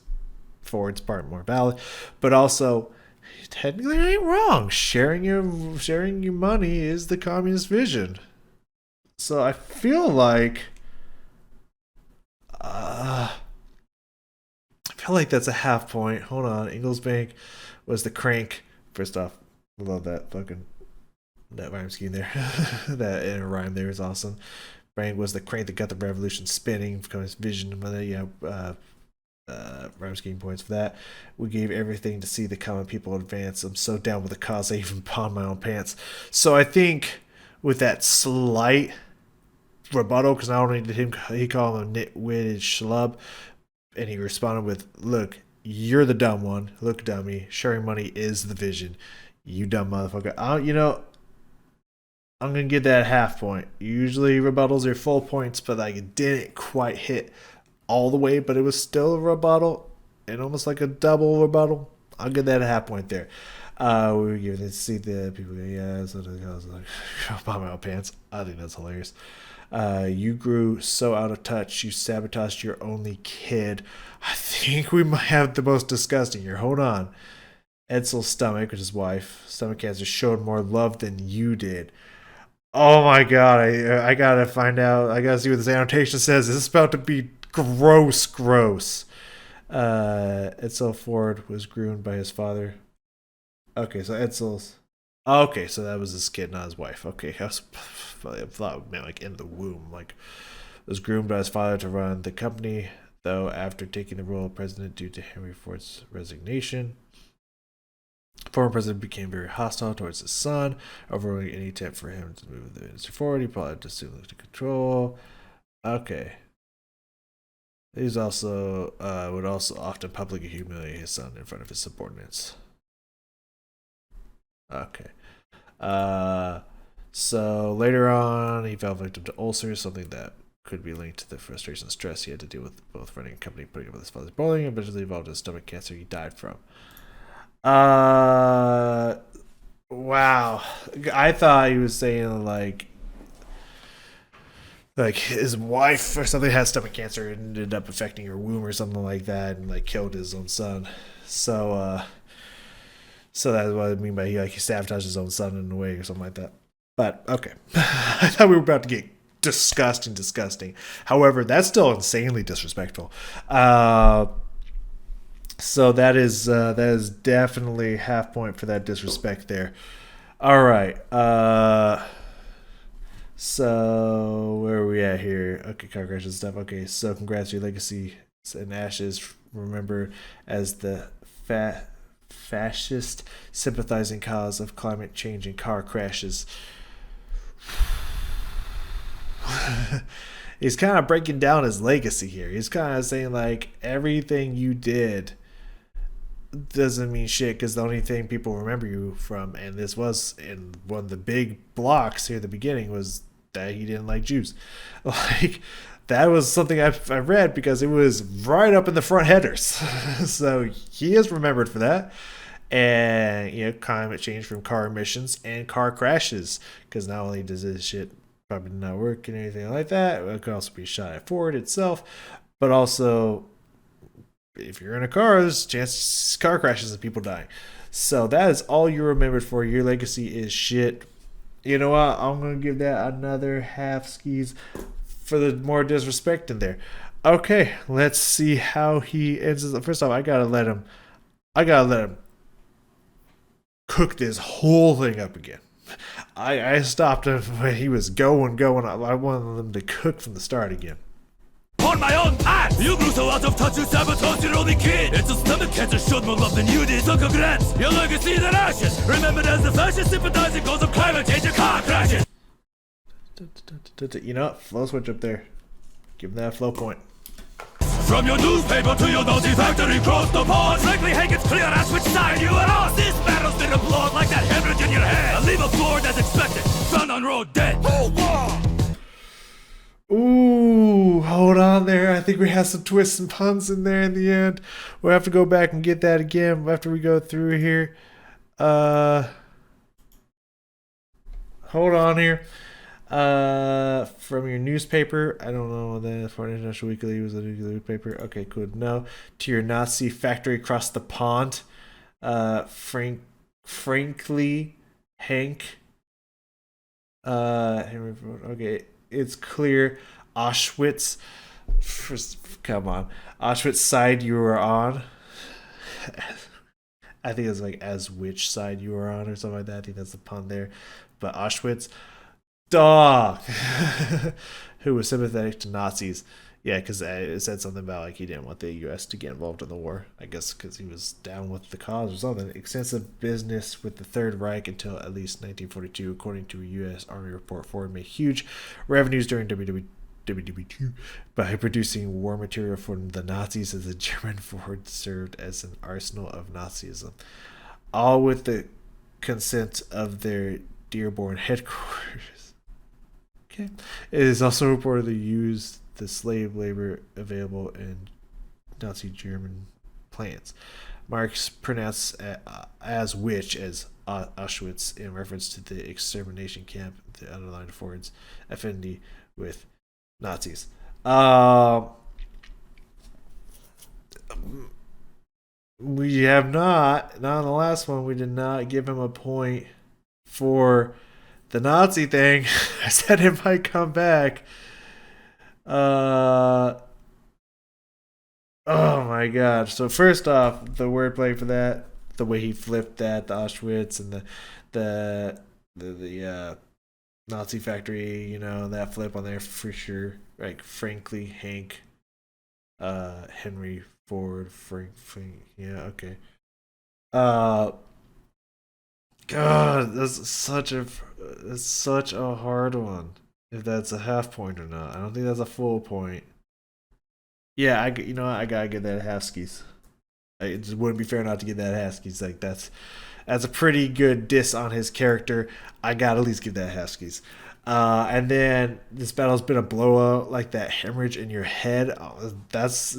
Ford's part more valid. But also, technically, ain't wrong. Sharing your money is the communist vision. So I feel like, that's a half point. Hold on, Inglesbank was the crank. First off, I love that rhyme scheme there. That inner rhyme there is awesome. Brain was the crank that got the revolution spinning. Communist vision. Rhyme scheme points for that. We gave everything to see the common people advance. I'm so down with the cause I even pawned my own pants. So I think with that slight rebuttal, because not only did he call him a nitwitted schlub, and he responded with, "Look, you're the dumb one. Look, dummy. Sharing money is the vision. You dumb motherfucker." I'm going to give that half point. Usually rebuttals are full points, but it didn't quite hit all the way, but it was still a rebuttal and almost like a double rebuttal. I'll give that a half point there. We were given to see the people. Yeah, so I was like, "Pop my own pants." I think that's hilarious. You grew so out of touch, you sabotaged your only kid. I think we might have the most disgusting here. Hold on. Edsel's stomach, which is wife, stomach cancer, showed more love than you did. Oh my god, I gotta find out. I gotta see what this annotation says. This is about to be gross. Edsel Ford was groomed by his father. Okay, so Edsel's... Okay, so that was his kid, not his wife. Okay, I thought it meant in the womb. Was groomed by his father to run the company, though after taking the role of president due to Henry Ford's resignation. Former president became very hostile towards his son, overruling any attempt for him to move the ministry forward. He plotted to assume the control. Okay. He's also would also often publicly humiliate his son in front of his subordinates. Okay. So later on, he fell victim to ulcers, something that could be linked to the frustration and stress he had to deal with both running a company, putting up with his father's bullying, and eventually involved in stomach cancer he died from. Wow. I thought he was saying like his wife or something had stomach cancer and ended up affecting her womb or something like that, and killed his own son. So that's what I mean by he sabotaged his own son in a way or something like that. But okay. I thought we were about to get disgusting. However, that's still insanely disrespectful. So that is definitely half point for that disrespect there. All right. So where are we at here? Okay, car crash and stuff. Okay, so congrats, your legacy and ashes remembered as the fascist sympathizing cause of climate change and car crashes. He's kind of breaking down his legacy here. He's kind of saying everything you did doesn't mean shit because the only thing people remember you from, and this was in one of the big blocks here at the beginning, was that he didn't like Jews. That was something I read because it was right up in the front headers. So he is remembered for that. And climate change from car emissions and car crashes, because not only does this shit probably not work and anything like that, it could also be shot at Ford itself, but also if you're in a car, there's chances car crashes and people dying. So that is all you're remembered for. Your legacy is shit. You know what? I'm gonna give that another half skis for the more disrespect in there. Okay, let's see how he ends. First off, I gotta let him cook this whole thing up again. I stopped him when he was going. I wanted them to cook from the start again. On my own path, you grew so out of touch, you sabotaged your only kid. It's a stomach cancer, showed more love than you did. So congrats, your legacy is in ashes, remembered as the fascist sympathizing cause of climate change and car crashes. You know what? Flow switch up there. Give him that flow point. From your newspaper to your Nazi factory, cross the pond. Frankly, Hank, it's clear that's which side you are on. This battle's been applauded like that hemorrhage in your head. I leave a floor as expected, found on road dead. Ooh, hold on there. I think we have some twists and puns in there in the end. We'll have to go back and get that again after we go through here. Hold on here. From your newspaper, I don't know that for International Weekly was a newspaper. Okay, cool. No, to your Nazi factory across the pond. Frankly, Hank. Henry. Okay, it's clear. Auschwitz. Come on, Auschwitz side you were on. I think it's like as which side you were on or something like that. I think that's the pun there. But Auschwitz, dog, who was sympathetic to Nazis. Yeah, because it said something about like he didn't want the U.S. to get involved in the war. I guess because he was down with the cause or something. Extensive business with the Third Reich until at least 1942, according to a U.S. Army report. Ford made huge revenues during WW2 by producing war material for the Nazis, as the German Ford served as an arsenal of Nazism, all with the consent of their Dearborn headquarters. Okay, it is also reportedly used the slave labor available in Nazi German plants. Marx pronounced as Auschwitz in reference to the extermination camp, the underlined Ford's affinity with Nazis. We have not on the last one, we did not give him a point for the Nazi thing. I said it might come back. Oh my god. So first off, the wordplay for that, the way he flipped that, the Auschwitz and the Nazi factory, you know, that flip on there for sure. Like frankly, Hank, Henry Ford, Frank, yeah, okay. God, that's such a hard one. If that's a half point or not, I don't think that's a full point. Yeah, I gotta get that Haskins. It just wouldn't be fair not to get that Haskins. Like that's a pretty good diss on his character. I gotta at least give that Haskins. And then this battle's been a blowout, like that hemorrhage in your head. Oh, that's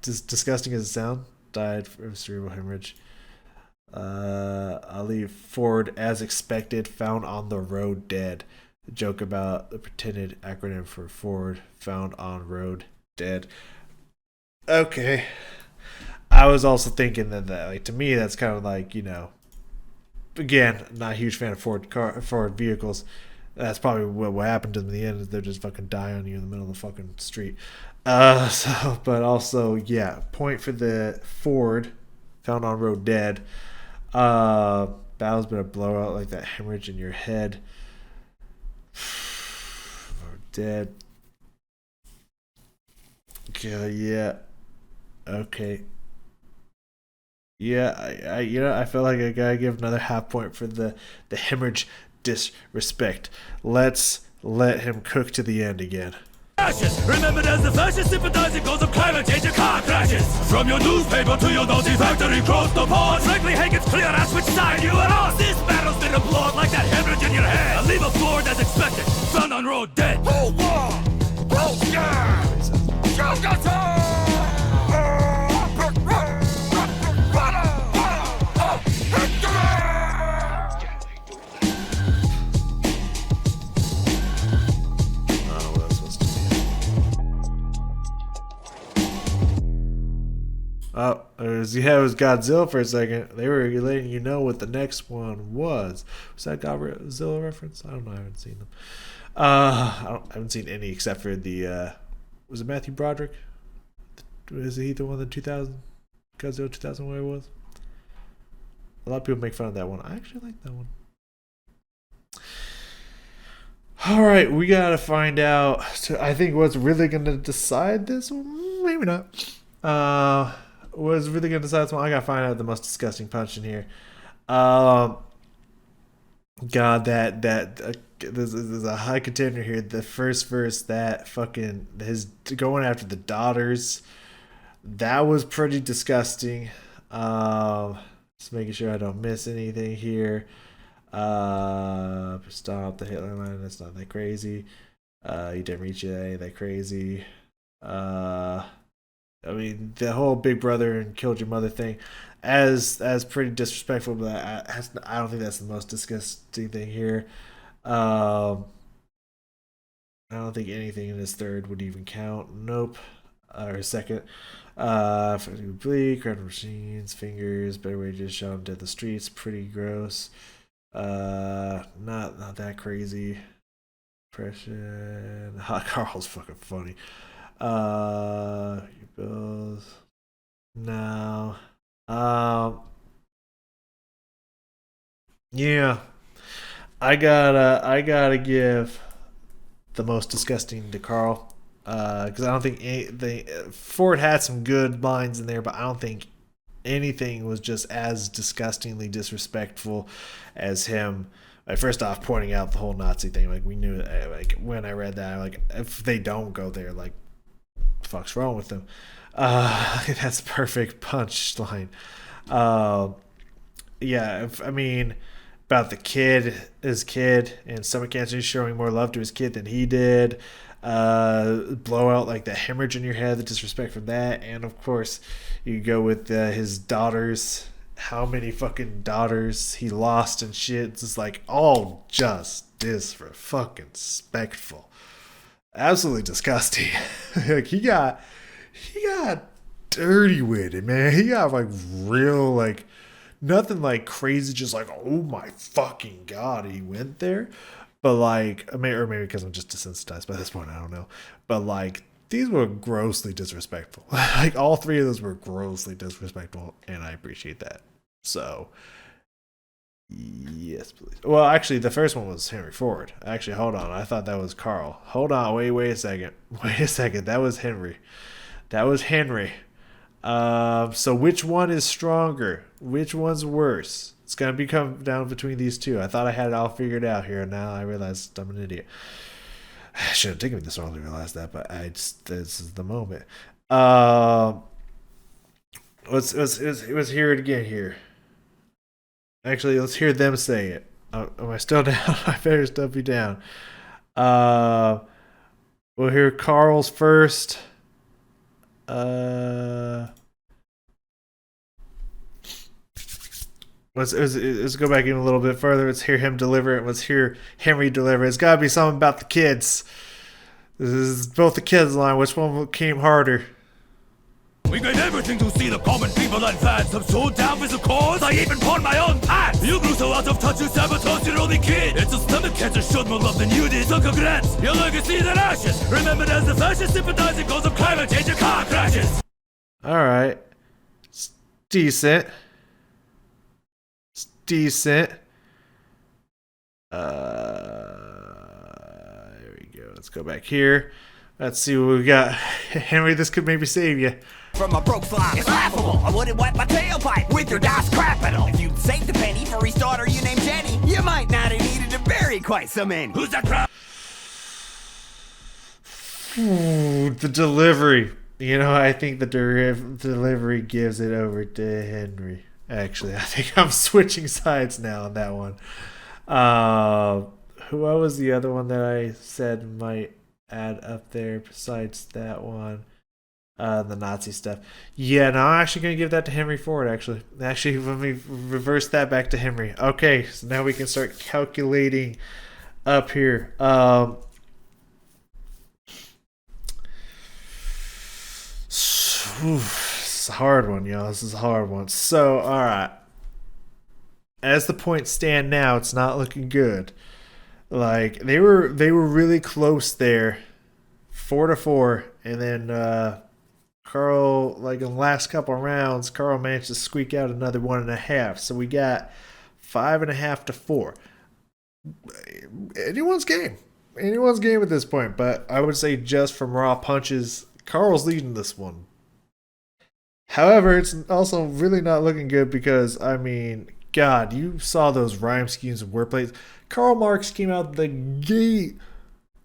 disgusting as it sounds. Died from cerebral hemorrhage. Ali Ford, as expected, found on the road dead. A joke about the pretended acronym for Ford, found on road dead. Okay. I was also thinking that like to me that's kind of like, you know, again, not a huge fan of Ford vehicles. That's probably what happened to them in the end, is they're just fucking die on you in the middle of the fucking street. But also, yeah, point for the Ford, found on road dead. Battle's been a blowout, like that hemorrhage in your head. Dead. Yeah. Okay. Yeah, I feel like I gotta give another half point for the hemorrhage disrespect. Let's let him cook to the end again. Remembered as the fascist sympathizing cause of climate change and car crashes. From your newspaper to your Nazi factory, cross the pond. Frankly, Hank, it's clear that's which side you are on. This battle's been applauded like that hemorrhage in your head. I leave a floor as expected, found on road dead. Oh yeah! Oh, it was Godzilla for a second. They were letting you know what the next one was. Was that Godzilla reference? I don't know. I haven't seen them. I haven't seen any except for the. Was it Matthew Broderick? Was he the one in 2000? Godzilla 2000, where it was? A lot of people make fun of that one. I actually like that one. All right, we gotta find out. I think what's really gonna decide this one. Maybe not. Was really gonna decide this one. I gotta find out the most disgusting punch in here. God, this is a high contender here. The first verse, that fucking his going after the daughters, that was pretty disgusting. Just making sure I don't miss anything here. Stop the Hitler line. That's not that crazy. You didn't reach it. Ain't that crazy. Uh, I mean, the whole Big Brother and killed your mother thing, as pretty disrespectful. But I don't think that's the most disgusting thing here. Um, I don't think anything in his third would even count. Nope. Or second. Bleak, red machines, fingers, better wages, shot him dead the streets. Pretty gross. Not that crazy. Depression. Carl's fucking funny. Your bills. No. Yeah. I gotta give the most disgusting to Carl. Because I don't think Ford had some good lines in there, but I don't think anything was just as disgustingly disrespectful as him. Like, first off, pointing out the whole Nazi thing. Like, we knew, like, when I read that, like, if they don't go there, like, fuck's wrong with them? That's a perfect punchline. Uh, yeah, I mean, about the kid, his kid, and stomach cancer, showing more love to his kid than he did. Blowout, like the hemorrhage in your head, the disrespect from that, and of course, you go with his daughters. How many fucking daughters he lost and shit? It's just like all just disrespectful, absolutely disgusting. Like he got dirty with it, man. He got like real, like nothing like crazy, just like, oh my fucking god, he went there. But like, or maybe because I'm just desensitized by this point, I don't know. But like, these were grossly disrespectful. Like, all three of those were grossly disrespectful, and I appreciate that. So, yes, please. Well, actually, the first one was Henry Ford. Actually, hold on. I thought that was Karl. Hold on. Wait a second. Wait a second. That was Henry. That was Henry. So which one is stronger? Which one's worse? It's gonna become down between these two. I thought I had it all figured out here, and now I realize I'm an idiot. I should have taken me this long to realize that, but this is the moment. Let's hear it again here. Actually, let's hear them say it. Am I still down? I better still be down. We'll hear Karl's first. Let's go back in a little bit further. Let's hear him deliver it. Let's hear Henry deliver it. It's got to be something about the kids. This is both the kids' line. Which one came harder? We got everything to see the common people advance. I'm so down with the cause, I even pawn my own pants. You grew so out of touch, you sabotaged your only kid. It's a stomach cancer, showed more love than you did. So congrats, your legacy is in ashes. Remembered as the fascist sympathizing cause of climate change and car crashes. Alright. It's decent. It's decent. There we go. Let's go back here. Let's see what we got. Henry, this could maybe save you. From a broke slop, it's laughable. I wouldn't wipe my tailpipe with your Das Capital. If you'd saved a penny for his daughter you named Jenny, you might not have needed to bury quite so many. Who's that crap? Ooh, the delivery. You know, I think the delivery gives it over to Henry. Actually, I think I'm switching sides now on that one. What was the other one that I said might add up there besides that one? The Nazi stuff. Yeah, no, I'm actually going to give that to Henry Ford, actually. Actually, let me reverse that back to Henry. Okay, so now we can start calculating up here. It's a hard one, y'all. This is a hard one. So, alright. As the points stand now, it's not looking good. Like, they were really close there. 4-4. And then, Karl, like in the last couple of rounds, Karl managed to squeak out another 1.5. So we got 5.5 to 4. Anyone's game. Anyone's game at this point. But I would say just from raw punches, Karl's leading this one. However, it's also really not looking good because, I mean, God, you saw those rhyme schemes and wordplays. Karl Marx came out the gate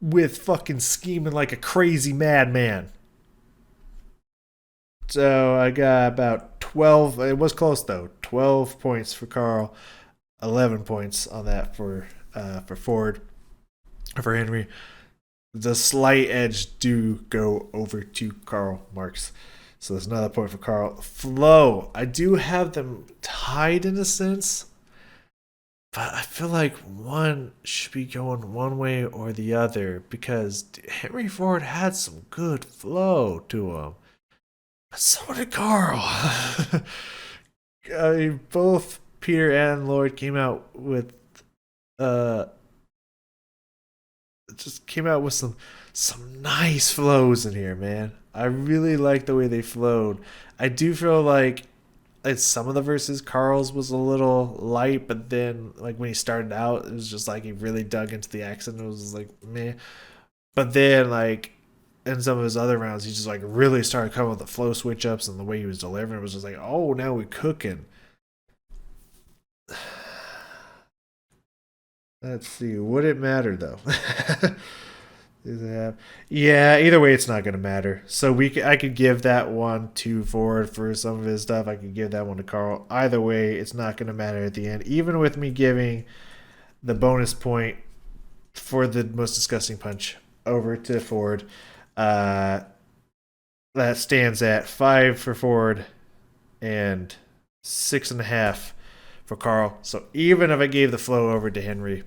with fucking scheming like a crazy madman. So I got about 12. It was close though. 12 points for Karl, 11 points on that for Ford, for Henry. The slight edge do go over to Karl Marx. So there's another point for Karl. Flow. I do have them tied in a sense, but I feel like one should be going one way or the other because Henry Ford had some good flow to him. But so did Karl. I mean, both Peter and Lloyd came out with some nice flows in here, man. I really like the way they flowed. I do feel like some of the verses Karl's was a little light, but then like when he started out, it was just like he really dug into the accent. It was just like meh. But then like in some of his other rounds, he just like really started coming with the flow switch ups and the way he was delivering. It was just like, oh, now we're cooking. Let's see. Would it matter though? Yeah, either way, it's not going to matter. So I could give that one to Ford for some of his stuff. I could give that one to Karl. Either way, it's not going to matter at the end. Even with me giving the bonus point for the most disgusting punch over to Ford, that stands at 5 for Ford and 6.5 for Karl. So even if I gave the flow over to Henry,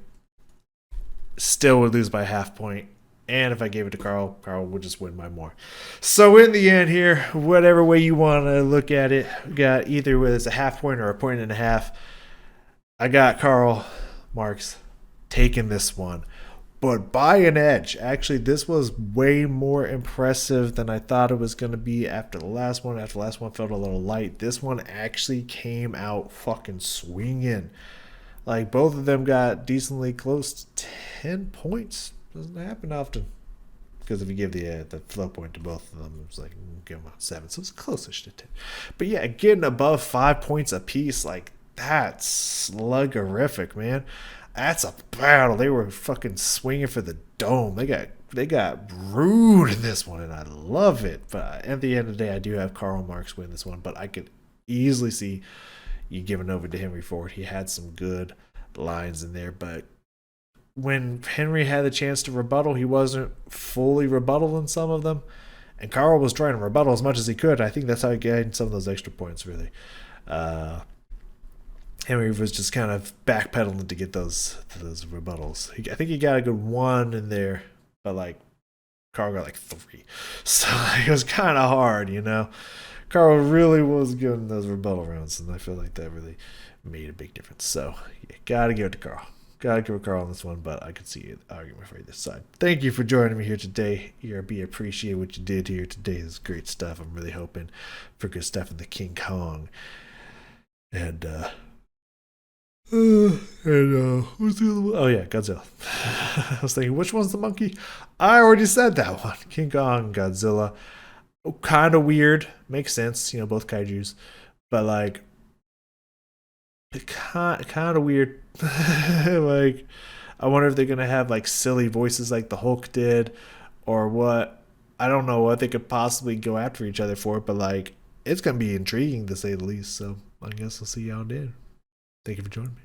still would lose by half point. And if I gave it to Karl, Karl would just win by more. So in the end here, whatever way you want to look at it, we got either whether it's a half point or a point and a half. I got Karl Marx taking this one, but by an edge. Actually, this was way more impressive than I thought it was going to be after the last one. After the last one felt a little light. This one actually came out fucking swinging. Like, both of them got decently close to 10 points. Doesn't happen often. Because if you give the flow point to both of them, it was like, give them 7. So it's close-ish to 10. But yeah, getting above 5 points apiece, like, that's sluggerific, man. That's a battle. They were fucking swinging for the dome. They got brewed in this one, and I love it. But at the end of the day, I do have Karl Marx win this one. But I could easily see you giving over to Henry Ford. He had some good lines in there, but when Henry had the chance to rebuttal, he wasn't fully rebuttaling some of them, and Karl was trying to rebuttal as much as he could. I think that's how he gained some of those extra points, really. Henry was just kind of backpedaling to get those rebuttals. I think he got a good 1 in there, but like Karl got like 3. So it was kind of hard, you know. Karl really was getting those rebuttal rounds, and I feel like that really made a big difference. So you gotta give it to Karl. Gotta give it to Karl on this one, but I could see an argument for either side. Thank you for joining me here today. ERB, appreciate what you did here today. This is great stuff. I'm really hoping for good stuff in the King Kong. And what's the other one? Oh yeah, Godzilla. I was thinking, which one's the monkey? I already said that one. King Kong, Godzilla. Kind of weird. Makes sense, you know, both kaijus. But like, kind of weird. Like, I wonder if they're gonna have like silly voices like the Hulk did, or what. I don't know what they could possibly go after each other for, but like, it's gonna be intriguing to say the least. So I guess we'll see y'all then. Thank you for joining me.